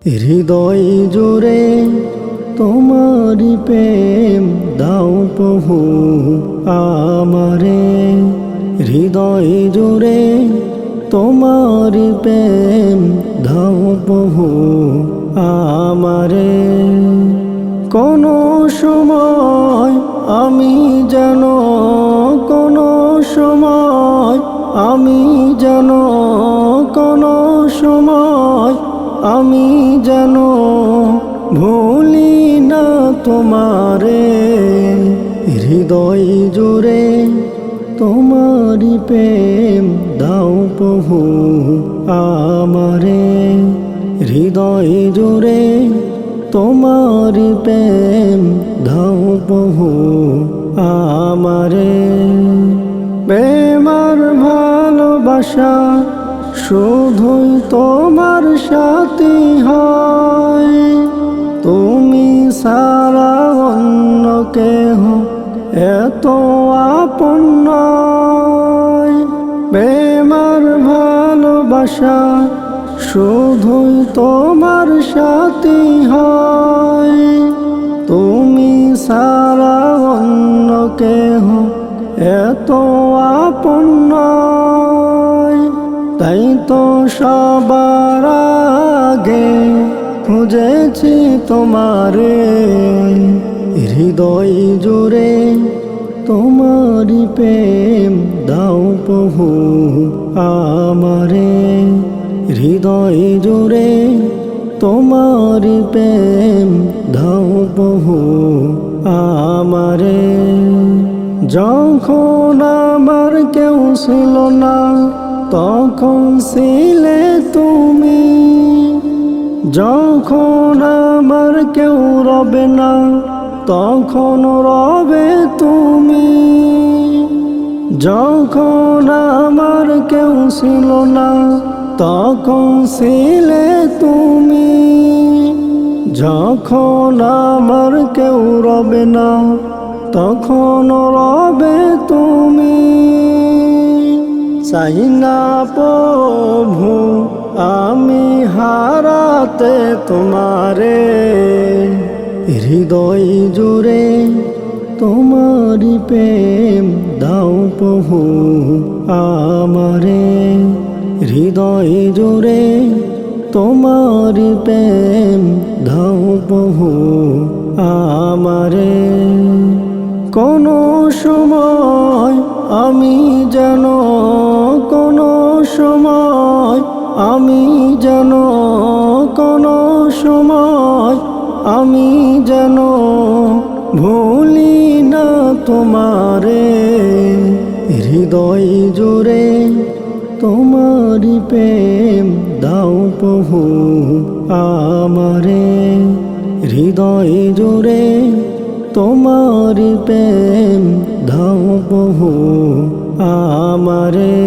হৃদয় জুড়ে তোমারি প্রেম দাও প্রভু আমারে। হৃদয় জুড়ে তোমারি প্রেম দাও প্রভু আমারে। কোনো সময় আমি যেন, কোনো সময় আমি যেন, কোনো সময় আমি যেন ভুলি না তোমারে। হৃদয় জুড়ে তোমারি প্রেম দাও প্রভু আমারে। হৃদয় জুড়ে তোমারি প্রেম দাও প্রভু আমারে। প্রেমার ভালোবাসা শুধুই তোমার সাথে হয়, তুমি সারা অন্য কেহ এত আপন নয়। প্রেমার ভালোবাসা শুধুই তোমার সাথে হয়, তুমি সারা অন্য কেহ এত আপন নয়। তাই তো সবার আগে খুঁজেছি তোমারে। হৃদয় জুড়ে তোমারি প্রেম দাও প্রভু আমারে। হৃদয় জুড়ে তোমারি প্রেম দাও প্রভু আমারে। যখন আমার কেউ ছিল না তখন ছিলে তুমি, যখন আমার কেউ রবে না তখন রবে তুমি। যখন আমার কেউ ছিল না তখন ছিলে তুমি, যখন আমার কেউ রবে না তখন রবে তুমি। চাই না প্রভু আমি হারাতে তোমারে। হৃদয় জুড়ে তোমারি প্রেম দাও প্রভু আমারে। হৃদয় জুড়ে তোমারি প্রেম দাও প্রভু আমারে। কোনো সময় আমি যেন, কোনো সময় আমি যেন, কোনো সময় আমি যেন ভুলি না তোমারে। হৃদয় জুড়ে তোমারি প্রেম দাও প্রভু আমারে। হৃদয় জুড়ে তোমারি প্রেম দাও প্রভু আমারে।